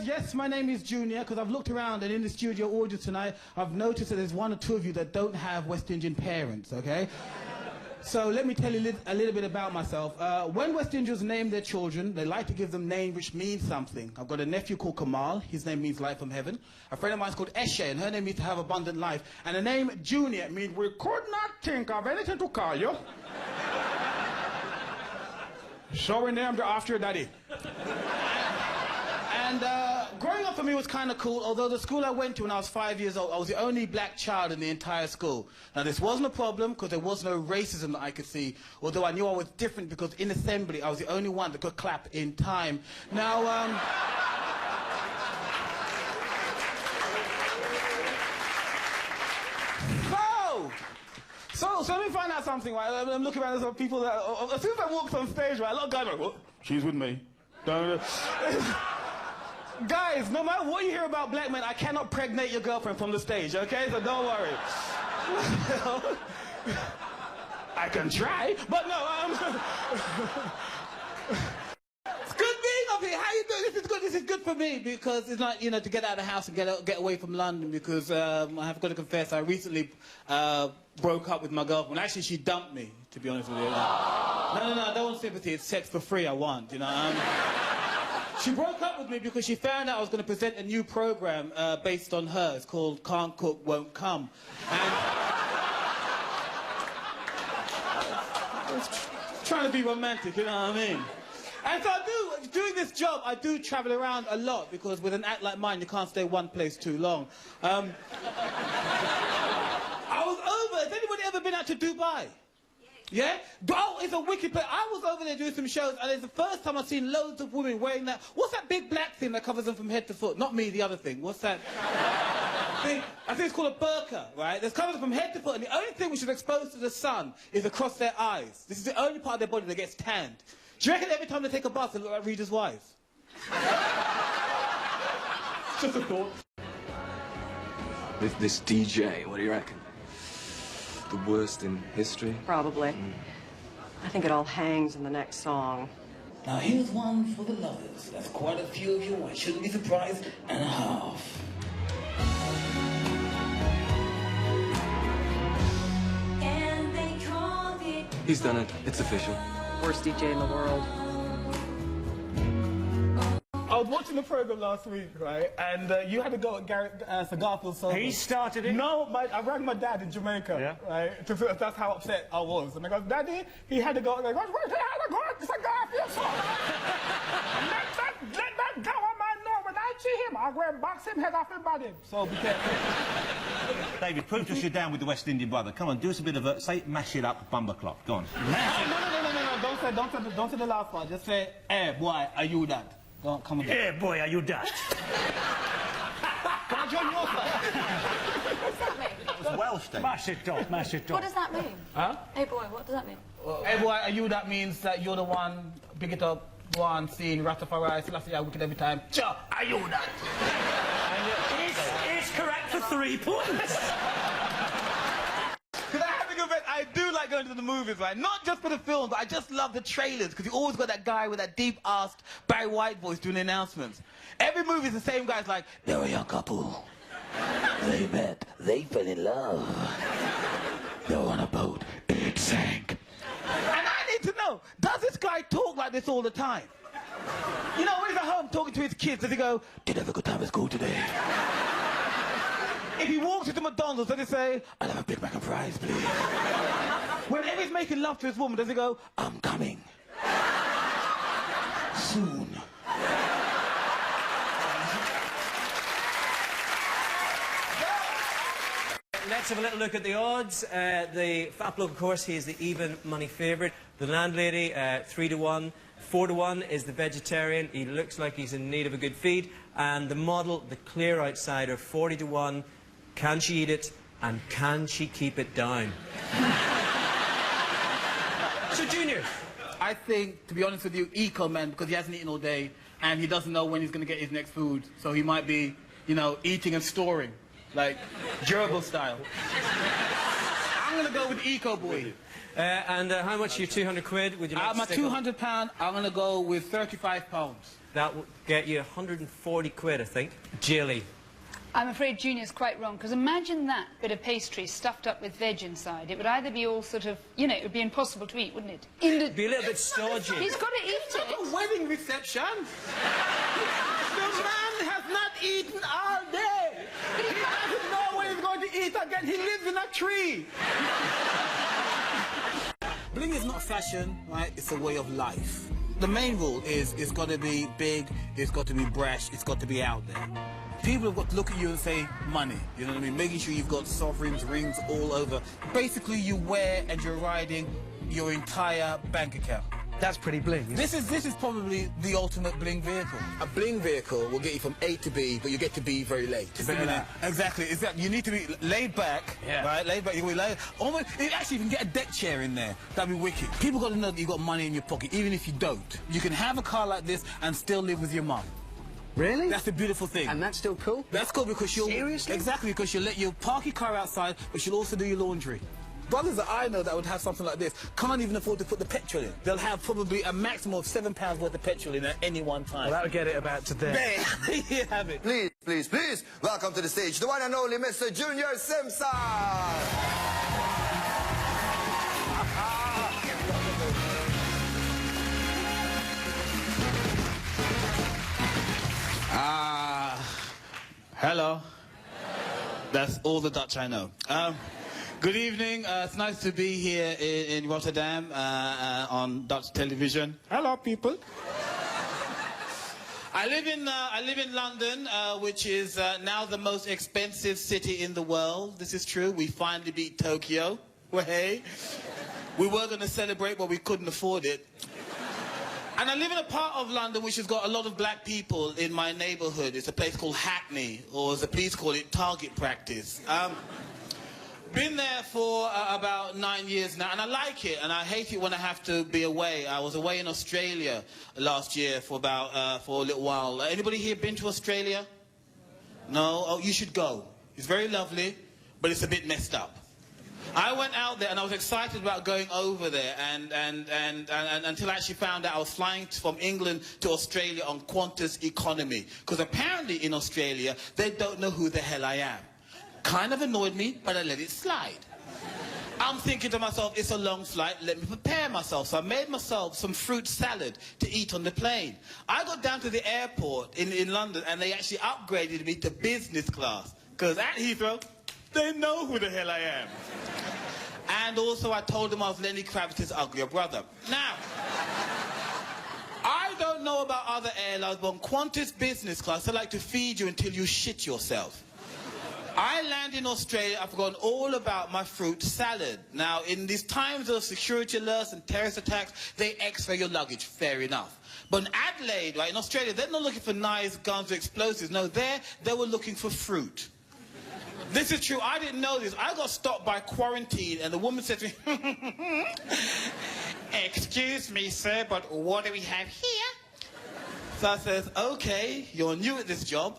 yes, my name is Junior, because I've looked around and in the studio audience tonight, I've noticed that there's one or two of you that don't have West Indian parents, okay? So let me tell you a little bit about myself. When West Indians name their children, they like to give them names which mean something. I've got a nephew called Kamal. His name means light from heaven. A friend of mine is called Eshe, and her name means to have abundant life. And the name Junior means we could not think of anything to call you. So we named her after your daddy. And growing up for me was kind of cool, although the school I went to when I was 5 years old, I was the only black child in the entire school. Now, this wasn't a problem because there was no racism that I could see, although I knew I was different because in assembly, I was the only one that could clap in time. Now, So let me find out something, right? I'm looking around at some people that, as soon as I walked on stage, right, a lot of guys are like, well, she's with me. Guys, no matter what you hear about black men, I cannot pregnate your girlfriend from the stage, okay? So don't worry. I can try, but no, It's good being up here. How you doing? This is good. This is good for me because it's not, you know, to get out of the house and get away from London because I have got to confess, I recently broke up with my girlfriend. Actually, she dumped me, to be honest with you. No, I don't want sympathy. It's sex for free I want, you know. She broke up with me because she found out I was going to present a new program based on her. It's called Can't Cook, Won't Come. And I was trying to be romantic, you know what I mean? And so doing this job, I do travel around a lot because with an act like mine, you can't stay one place too long. I was over. Has anybody ever been out to Dubai? Yeah? Oh, it's a wicked place. I was over there doing some shows, and it's the first time I've seen loads of women wearing that. What's that big black thing that covers them from head to foot? Not me, the other thing. What's that thing? I think it's called a burqa, right? That covers them from head to foot, and the only thing which is exposed to the sun is across their eyes. This is the only part of their body that gets tanned. Do you reckon every time they take a bath, they look like readers' wives? Just a thought. This DJ, what do you reckon? The worst in history? Probably. I think it all hangs in the next song. Now here's one for the lovers. That's quite a few of you. I shouldn't be surprised and a half. And they called it. He's done it. It's official. Worst DJ in the world. I was watching the program last week, right? And you had to go at Garfield's solo. He started it? No, I rang my dad in Jamaica, yeah. Right? That's how upset I was. And I go, Daddy, he had to go. And I go, it's a Garfield song. let that go on my nose. When I see him, I'll go and box him head off his body. So be careful. David, prove to us you're down with the West Indian brother. Come on, do us a bit of a, say, mash it up, bumper clock. Go on. No. Don't say the last part. Just say, hey, boy, are you that? Don't come again. Yeah, boy, are you Dutch? Can I join your side? What's that mean? It's Welsh, David. Mash it up, mash it up. What does that mean? Huh? Hey boy, what does that mean? Hey, boy, are you that means that you're the one, big it up, go on, sing, Rastafari, Selassie, I wicked every time. Cha, are you that? It's correct for 3 points. Because I have to confess, I do like going to the movies, right? Not just for the films, but I just love the trailers, because you always got that guy with that deep-arsed Barry White voice doing the announcements. Every movie is the same guy. It's like, they're a young couple. They met. They fell in love. They were on a boat. It sank. And I need to know, does this guy talk like this all the time? You know, when he's at home talking to his kids, does he go, did you have a good time at school today? If he walks into McDonald's, does he say, I'll have a Big Mac and fries, please? Whenever he's making love to his woman, does he go, I'm coming. Soon. Let's have a little look at the odds. The fat bloke, of course, he is the even money favourite. The landlady, 3 to 1. 4 to 1 is the vegetarian. He looks like he's in need of a good feed. And the model, the clear outsider, 40 to 1. Can she eat it? And can she keep it down? So, Junior. I think, to be honest with you, Eco Man, because he hasn't eaten all day, and he doesn't know when he's going to get his next food. So he might be, you know, eating and storing, like, gerbil style. I'm going to go with Eco Boy. And how much are your 200 quid? Would you like My to stick on? £200, I'm going to go with £35. That will get you 140 quid, I think. Jilly. I'm afraid Junior's quite wrong, because imagine that bit of pastry stuffed up with veg inside. It would either be all sort of, you know, it would be impossible to eat, wouldn't it? It'd be a little bit stodgy. He's got to eat It's not it. a wedding reception. The man has not eaten all day. He doesn't know when he's going to eat again. He lives in a tree. Bling is not fashion, right? It's a way of life. The main rule is it's got to be big, it's got to be brash, it's got to be out there. People have got to look at you and say, money, you know what I mean? Making sure you've got sovereigns, rings all over. Basically, you wear and you're riding your entire bank account. That's pretty bling. This is probably the ultimate bling vehicle. A bling vehicle will get you from A to B, but you get to B very late. Exactly. You need to be laid back, right? Laid back. You can be laid. Almost. Actually, you can get a deck chair in there. That'd be wicked. People got to know that you got money in your pocket, even if you don't. You can have a car like this and still live with your mum. Really? That's the beautiful thing. And that's still cool? That's cool because you'll... Seriously? Exactly, because you'll park your car outside, but you'll also do your laundry. Brothers that I know that would have something like this can't even afford to put the petrol in. They'll have probably a maximum of £7 worth of petrol in at any one time. Well, that would get it about to there. There you have it. Please, please, please, welcome to the stage, the one and only Mr. Junior Simpson! Hello. That's all the Dutch I know. Good evening. It's nice to be here in Rotterdam on Dutch television. Hello, people. I live in London, which is now the most expensive city in the world. This is true. We finally beat Tokyo. Well, hey. We were going to celebrate, but we couldn't afford it. And I live in a part of London which has got a lot of black people in my neighbourhood. It's a place called Hackney, or as the police call it, target practice. Been there for about 9 years now, and I like it, and I hate it when I have to be away. I was away in Australia last year for a little while. Anybody here been to Australia? No? Oh, you should go. It's very lovely, but it's a bit messed up. I went out there and I was excited about going over there and until I actually found out I was flying from England to Australia on Qantas economy. Because apparently in Australia, they don't know who the hell I am. Kind of annoyed me, but I let it slide. I'm thinking to myself, it's a long flight, let me prepare myself. So I made myself some fruit salad to eat on the plane. I got down to the airport in London and they actually upgraded me to business class. Because at Heathrow, they know who the hell I am. And also I told them I was Lenny Kravitz's uglier brother. Now, I don't know about other airlines, but on Qantas business class, they like to feed you until you shit yourself. I land in Australia, I've forgotten all about my fruit salad. Now, in these times of security alerts and terrorist attacks, they X-ray your luggage, fair enough. But in Adelaide, right, in Australia, they're not looking for knives, guns, or explosives. No, they were looking for fruit. This is true. I didn't know this. I got stopped by quarantine, and the woman said to me, "Excuse me, sir, but what do we have here?" So I says, "Okay, you're new at this job.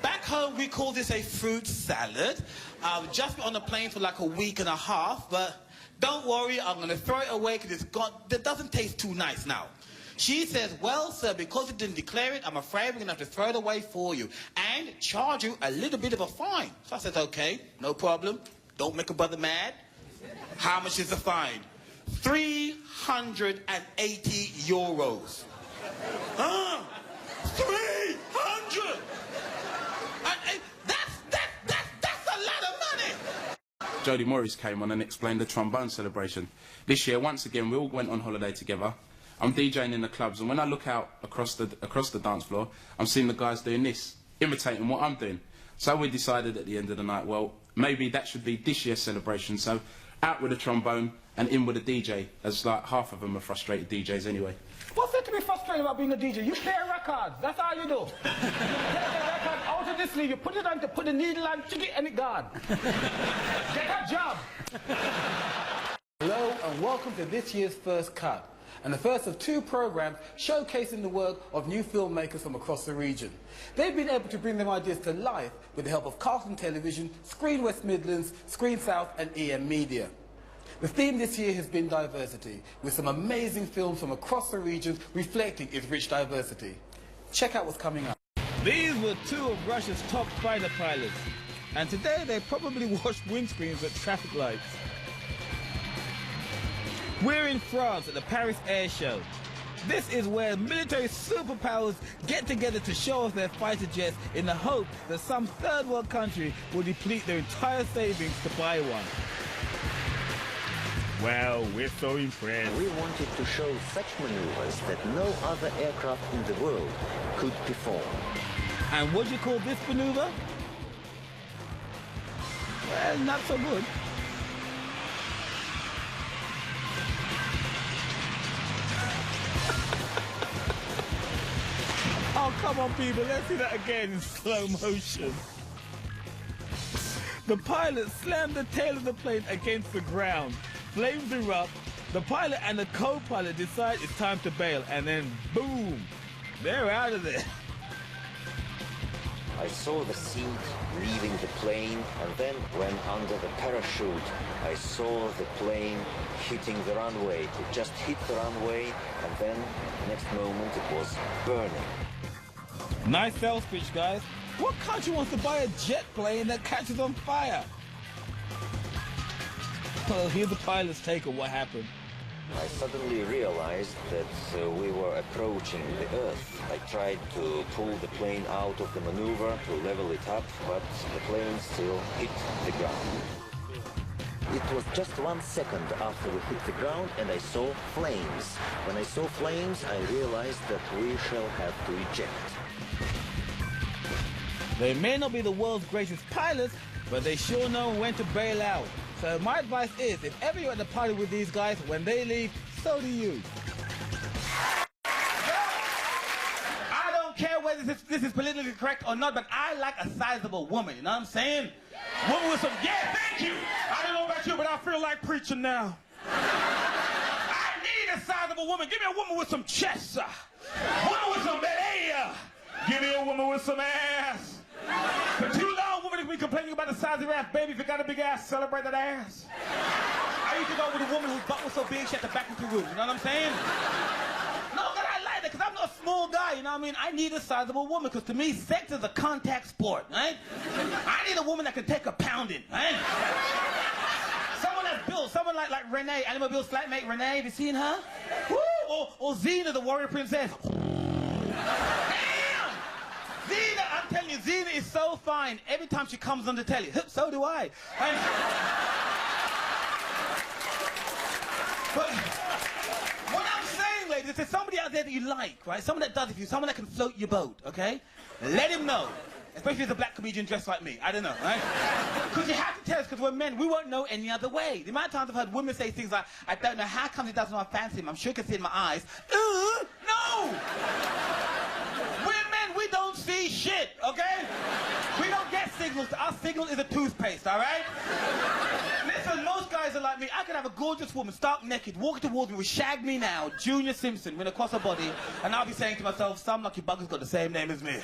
Back home, we call this a fruit salad. I've just been on a plane for like a week and a half, but don't worry, I'm going to throw it away because it doesn't taste too nice now." She says, "Well, sir, because you didn't declare it, I'm afraid we're going to have to throw it away for you and charge you a little bit of a fine." So I said, "Okay, no problem. Don't make a brother mad. How much is the fine?" 380 euros. 300! That's a lot of money! Jodie Morris came on and explained the trombone celebration. This year, once again, we all went on holiday together. I'm DJing in the clubs, and when I look out across the dance floor, I'm seeing the guys doing this, imitating what I'm doing. So we decided at the end of the night, well, maybe that should be this year's celebration. So out with a trombone and in with a DJ, as like half of them are frustrated DJs anyway. What's there to be frustrated about being a DJ? You play a record. That's all you do. You take a record out of the sleeve, you put it on, put the needle on, check it, and it gone. Get a job. Hello and welcome to this year's First Cut, and the first of 2 programs showcasing the work of new filmmakers from across the region. They've been able to bring their ideas to life with the help of Carlton Television, Screen West Midlands, Screen South and EM Media. The theme this year has been diversity, with some amazing films from across the regions reflecting its rich diversity. Check out what's coming up. These were two of Russia's top fighter pilots, and today they probably washed windscreens at traffic lights. We're in France at the Paris Air Show. This is where military superpowers get together to show off their fighter jets in the hope that some third world country will deplete their entire savings to buy one. Well, we're so impressed. We wanted to show such maneuvers that no other aircraft in the world could perform. And what do you call this maneuver? Well, not so good. Oh, come on, people. Let's see that again in slow motion. The pilot slammed the tail of the plane against the ground. Flames erupt. The pilot and the co-pilot decide it's time to bail, and then boom, they're out of there. I saw the seat leaving the plane, and then when under the parachute, I saw the plane hitting the runway. It just hit the runway, and then the next moment it was burning. Nice sales pitch, guys. What country wants to buy a jet plane that catches on fire? Well, here's the pilot's take on what happened. I suddenly realized that we were approaching the Earth. I tried to pull the plane out of the maneuver to level it up, but the plane still hit the ground. It was just 1 second after we hit the ground and I saw flames. When I saw flames, I realized that we shall have to eject. They may not be the world's greatest pilots, but they sure know when to bail out. So my advice is, if ever you're at the party with these guys, when they leave, so do you. I don't care whether this is politically correct or not, but I like a sizable woman, you know what I'm saying? Woman with some, yeah, thank you! I don't know about you, but I feel like preaching now. I need a sizable woman. Give me a woman with some chest, woman with some belly. Give me a woman with some ass. For too long, women have been complaining about the size of your ass. Baby, if you got a big ass, celebrate that ass. I used to go with a woman whose butt was so big she had to back into room. You know what I'm saying? No, but I like that because I'm not a small guy. You know what I mean? I need a sizable woman because to me, sex is a contact sport, right? I need a woman that can take a pounding, right? Someone that's built, someone like Renee, Animal Bill's flatmate Renee. Have you seen her? Woo! Or Xena, the warrior princess. Xena, I'm telling you, Xena is so fine every time she comes on the telly. So do I. But what I'm saying, ladies, if there's somebody out there that you like, right? Someone that does it for you, someone that can float your boat, okay? Let him know. Especially if it's a black comedian dressed like me. I don't know, right? Because you have to tell us, because we're men, we won't know any other way. The amount of times I've heard women say things like, I don't know how come he doesn't want to fancy him. I'm sure he can see in my eyes. No! We don't see shit, okay? We don't get signals. Our signal is a toothpaste, all right? Listen, most guys are like me. I could have a gorgeous woman, stark naked, walk towards me with Shag Me Now, Junior Simpson, with across her body, and I'll be saying to myself, some lucky bugger's got the same name as me.